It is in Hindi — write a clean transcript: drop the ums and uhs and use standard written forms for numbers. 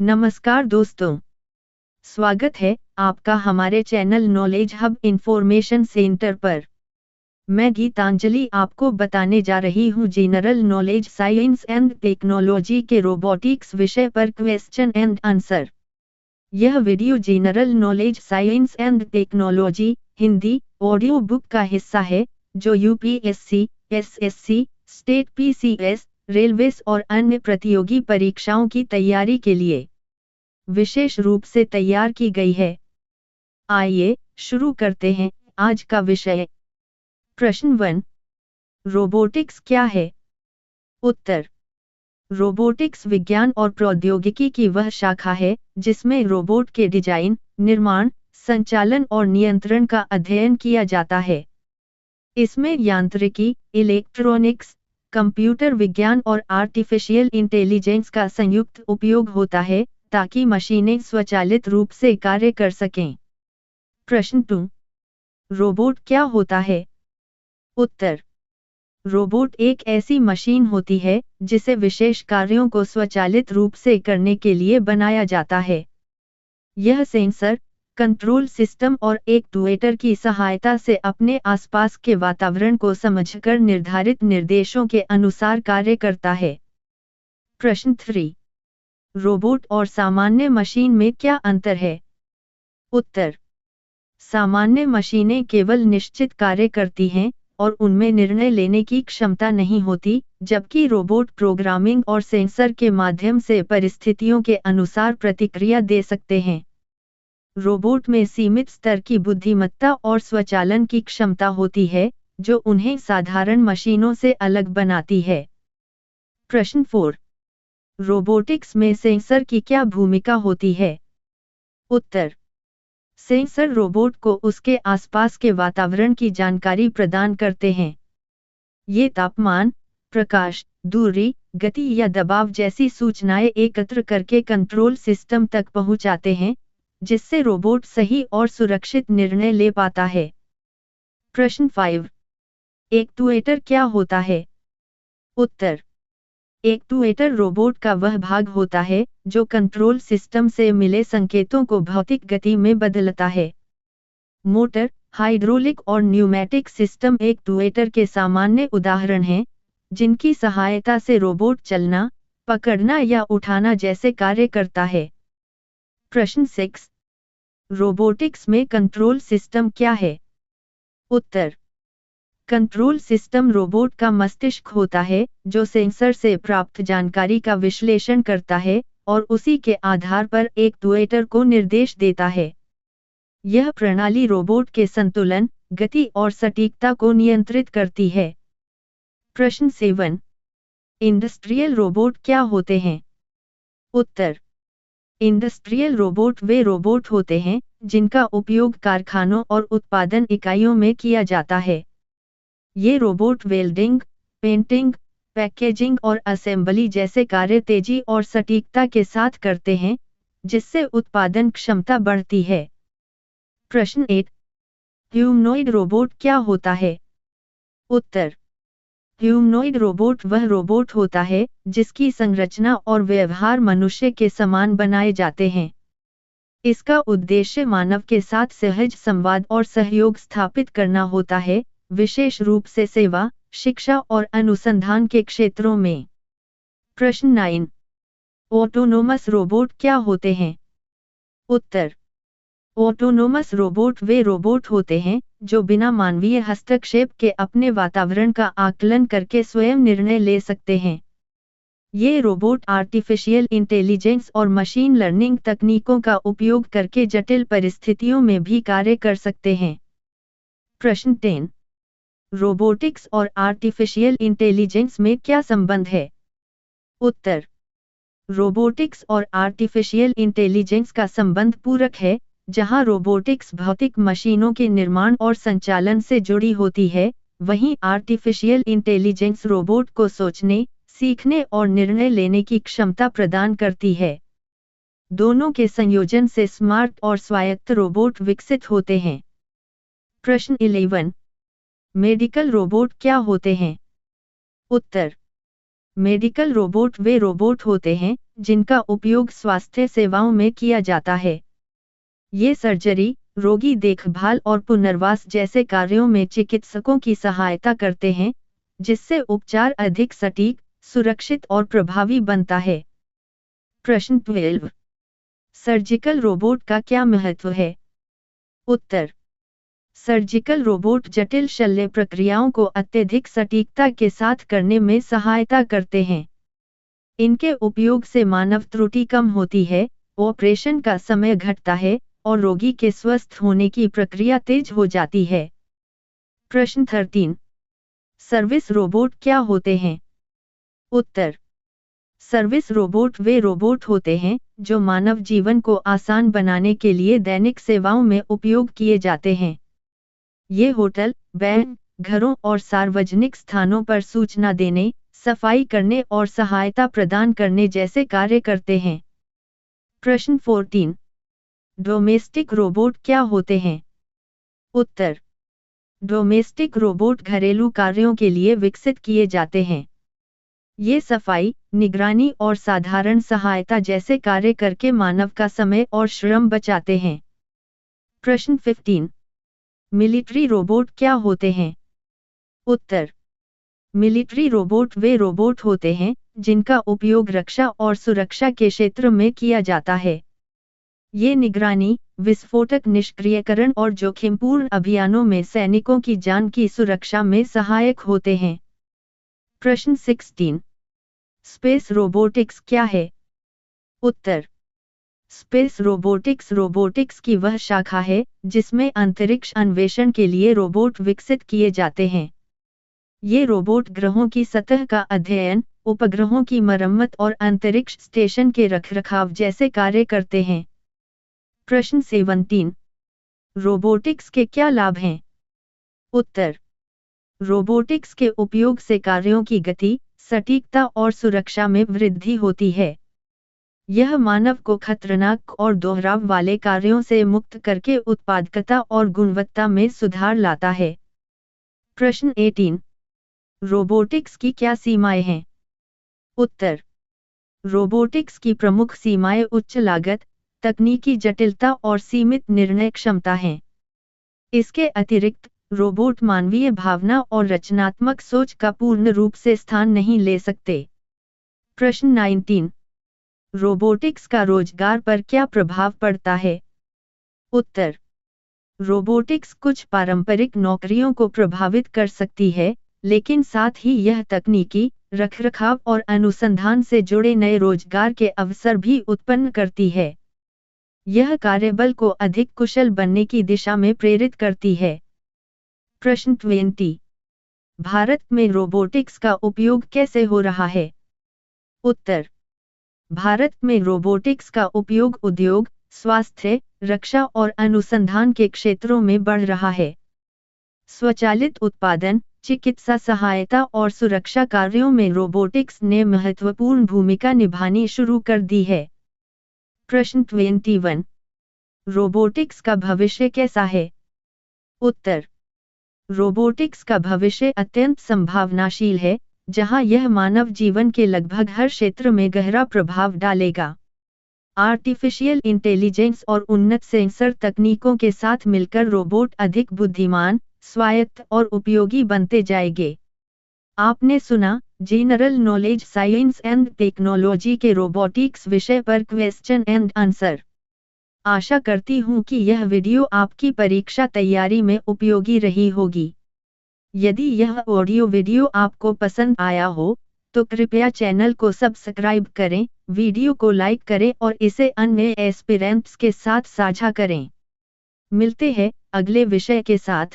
नमस्कार दोस्तों, स्वागत है आपका हमारे channel knowledge hub information centre पर। मैं गीतांजलि आपको बताने जा रही हूँ general knowledge science and technology के रोबोटिक्स विषय पर क्वेश्चन एंड आंसर। यह video general knowledge science and technology Hindi audio book का हिस्सा है, जो UPSC, SSC, state PCS, railways और अन्य प्रतियोगी परीक्षाओं की तैयारी के लिए विशेष रूप से तैयार की गई है। आइए शुरू करते हैं आज का विषय। प्रश्न 1, रोबोटिक्स क्या है? उत्तर, रोबोटिक्स विज्ञान और प्रौद्योगिकी की वह शाखा है जिसमें रोबोट के डिजाइन, निर्माण, संचालन और नियंत्रण का अध्ययन किया जाता है। इसमें यांत्रिकी, इलेक्ट्रॉनिक्स, कंप्यूटर विज्ञान और आर्टिफिशियल इंटेलिजेंस का संयुक्त उपयोग होता है ताकि मशीनें स्वचालित रूप से कार्य कर सकें। प्रश्न 2, रोबोट क्या होता है? उत्तर, रोबोट एक ऐसी मशीन होती है जिसे विशेष कार्यों को स्वचालित रूप से करने के लिए बनाया जाता है। यह सेंसर, कंट्रोल सिस्टम और एक्ट्यूएटर की सहायता से अपने आसपास के वातावरण को समझकर निर्धारित निर्देशों के अनुसार कार्य करता है। प्रश्न 3, रोबोट और सामान्य मशीन में क्या अंतर है? उत्तर, सामान्य मशीनें केवल निश्चित कार्य करती हैं और उनमें निर्णय लेने की क्षमता नहीं होती, जबकि रोबोट प्रोग्रामिंग और सेंसर के माध्यम से परिस्थितियों के अनुसार प्रतिक्रिया दे सकते हैं। रोबोट में सीमित स्तर की बुद्धिमत्ता और स्वचालन की क्षमता होती है, जो उन्हें साधारण मशीनों से अलग बनाती है। प्रश्न 4, रोबोटिक्स में सेंसर की क्या भूमिका होती है? उत्तर, सेंसर रोबोट को उसके आसपास के वातावरण की जानकारी प्रदान करते हैं। ये तापमान, प्रकाश, दूरी, गति या दबाव जैसी सूचनाएं एकत्र करके कंट्रोल सिस्टम तक पहुंचाते हैं, जिससे रोबोट सही और सुरक्षित निर्णय ले पाता है। प्रश्न 5, एक्ट्यूएटर क्या होता है? उत्तर, एक्ट्यूएटर रोबोट का वह भाग होता है जो कंट्रोल सिस्टम से मिले संकेतों को भौतिक गति में बदलता है। मोटर, हाइड्रोलिक और न्यूमैटिक सिस्टम एक्ट्यूएटर के सामान्य उदाहरण हैं, जिनकी सहायता से रोबोट चलना, पकड़ना या उठाना जैसे कार्य करता है। प्रश्न 6, रोबोटिक्स में कंट्रोल सिस्टम क्या है? उत्तर, कंट्रोल सिस्टम रोबोट का मस्तिष्क होता है जो सेंसर से प्राप्त जानकारी का विश्लेषण करता है और उसी के आधार पर एक्ट्यूएटर को निर्देश देता है। यह प्रणाली रोबोट के संतुलन, गति और सटीकता को नियंत्रित करती है। प्रश्न 7, इंडस्ट्रियल रोबोट क्या होते हैं? उत्तर, इंडस्ट्रियल रोबोट वे रोबोट होते हैं जिनका उपयोग कारखानों और उत्पादन इकाइयों में किया जाता है। ये रोबोट वेल्डिंग, पेंटिंग, पैकेजिंग और असेंबली जैसे कार्य तेजी और सटीकता के साथ करते हैं, जिससे उत्पादन क्षमता बढ़ती है। प्रश्न 8, ह्यूमनॉइड रोबोट क्या होता है? उत्तर, ह्यूमनॉइड रोबोट वह रोबोट होता है जिसकी संरचना और व्यवहार मनुष्य के समान बनाए जाते हैं। इसका उद्देश्य मानव के साथ सहज संवाद और सहयोग स्थापित करना होता है, विशेष रूप से सेवा, शिक्षा और अनुसंधान के क्षेत्रों में। प्रश्न 9, ऑटोनोमस रोबोट क्या होते हैं? उत्तर, ऑटोनोमस रोबोट वे रोबोट होते हैं जो बिना मानवीय हस्तक्षेप के अपने वातावरण का आकलन करके स्वयं निर्णय ले सकते हैं। ये रोबोट आर्टिफिशियल इंटेलिजेंस और मशीन लर्निंग तकनीकों का उपयोग करके जटिल परिस्थितियों में भी कार्य कर सकते हैं। प्रश्न 10, रोबोटिक्स और आर्टिफिशियल इंटेलिजेंस में क्या संबंध है? उत्तर, रोबोटिक्स और आर्टिफिशियल इंटेलिजेंस का संबंध पूरक है, जहां रोबोटिक्स भौतिक मशीनों के निर्माण और संचालन से जुड़ी होती है, वहीं आर्टिफिशियल इंटेलिजेंस रोबोट को सोचने, सीखने और निर्णय लेने की क्षमता प्रदान करती है। दोनों के संयोजन से स्मार्ट और स्वायत्त रोबोट विकसित होते हैं। प्रश्न 11, मेडिकल रोबोट क्या होते हैं? उत्तर, मेडिकल रोबोट वे रोबोट होते हैं जिनका उपयोग स्वास्थ्य सेवाओं में किया जाता है। ये सर्जरी, रोगी देखभाल और पुनर्वास जैसे कार्यों में चिकित्सकों की सहायता करते हैं, जिससे उपचार अधिक सटीक, सुरक्षित और प्रभावी बनता है। प्रश्न 12। सर्जिकल रोबोट का क्या महत्व है? उत्तर। सर्जिकल रोबोट जटिल शल्य प्रक्रियाओं को अत्यधिक सटीकता के साथ करने में सहायता करते हैं। इनके उपयोग से मानव त्रुटि कम होती है, ऑपरेशन का समय घटता है और रोगी के स्वस्थ होने की प्रक्रिया तेज हो जाती है। प्रश्न 13। सर्विस रोबोट क्या होते हैं? उत्तर। सर्विस रोबोट वे रोबोट होते हैं जो मानव जीवन को आसान बनाने के लिए दैनिक सेवाओं में उपयोग किए जाते हैं। ये होटल, बैंक, घरों और सार्वजनिक स्थानों पर सूचना देने, सफाई करने और सहायता प्रदान करने जैसे कार्य करते हैं। प्रश्न 14। डोमेस्टिक रोबोट क्या होते हैं? उत्तर। डोमेस्टिक रोबोट घरेलू कार्यों के लिए विकसित किए जाते हैं। ये सफाई, निगरानी और साधारण सहायता जैसे कार्य करके मानव का समय और श्रम बचाते हैं। प्रश्न 15। मिलिट्री रोबोट क्या होते हैं? उत्तर। मिलिट्री रोबोट वे रोबोट होते हैं जिनका उपयोग रक्षा और सुरक्षा के क्षेत्र में किया जाता है। ये निगरानी, विस्फोटक निष्क्रियकरण और जोखिमपूर्ण अभियानों में सैनिकों की जान की सुरक्षा में सहायक होते हैं। प्रश्न 16। स्पेस रोबोटिक्स क्या है? उत्तर। स्पेस रोबोटिक्स की वह शाखा है जिसमें अंतरिक्ष अन्वेषण के लिए रोबोट विकसित किए जाते हैं। ये रोबोट ग्रहों की सतह का अध्ययन, उपग्रहों की मरम्मत और अंतरिक्ष स्टेशन के रखरखाव जैसे कार्य करते हैं। प्रश्न 17। रोबोटिक्स के क्या लाभ हैं? उत्तर। रोबोटिक्स के उपयोग से कार्यों की गति, सटीकता और सुरक्षा में वृद्धि होती है। यह मानव को खतरनाक और दोहराव वाले कार्यों से मुक्त करके उत्पादकता और गुणवत्ता में सुधार लाता है। प्रश्न 18। रोबोटिक्स की क्या सीमाएं हैं? उत्तर। रोबोटिक्स की प्रमुख सीमाएं उच्च लागत, तकनीकी जटिलता और सीमित निर्णय क्षमता हैं। इसके अतिरिक्त, रोबोट मानवीय भावना और रचनात्मक सोच का पूर्ण रूप से स्थान नहीं ले सकते। प्रश्न 19। रोबोटिक्स का रोजगार पर क्या प्रभाव पड़ता है? उत्तर। रोबोटिक्स कुछ पारंपरिक नौकरियों को प्रभावित कर सकती है, लेकिन साथ ही यह तकनीकी, रखरखाव और अनुसंधान से जुड़े नए रोजगार के अवसर भी उत्पन्न करती है। यह कार्यबल को अधिक कुशल बनने की दिशा में प्रेरित करती है। प्रश्न 20। भारत में रोबोटिक्स का उपयोग कैसे हो रहा है? उत्तर। भारत में रोबोटिक्स का उपयोग उद्योग, स्वास्थ्य, रक्षा और अनुसंधान के क्षेत्रों में बढ़ रहा है। स्वचालित उत्पादन, चिकित्सा सहायता और सुरक्षा कार्यों में रोबोटिक्स ने महत्वपूर्ण भूमिका निभानी शुरू कर दी है। प्रश्न 21। रोबोटिक्स का भविष्य कैसा है? उत्तर। रोबोटिक्स का भविष्य अत्यंत संभावनाशील है, जहां यह मानव जीवन के लगभग हर क्षेत्र में गहरा प्रभाव डालेगा। आर्टिफिशियल इंटेलिजेंस और उन्नत सेंसर तकनीकों के साथ मिलकर रोबोट अधिक बुद्धिमान, स्वायत्त और उपयोगी बनते जाएंगे। आपने सुना general knowledge science and technology के रोबोटिक्स विषय पर क्वेश्चन एंड आंसर। आशा करती हूँ कि यह वीडियो आपकी परीक्षा तैयारी में उपयोगी रही होगी। यदि यह ऑडियो वीडियो आपको पसंद आया हो, तो कृपया चैनल को सब्सक्राइब करें, वीडियो को लाइक करें और इसे अन्य एस्पिरेंट्स के साथ साझा करें। मिलते हैं अगले विषय के साथ।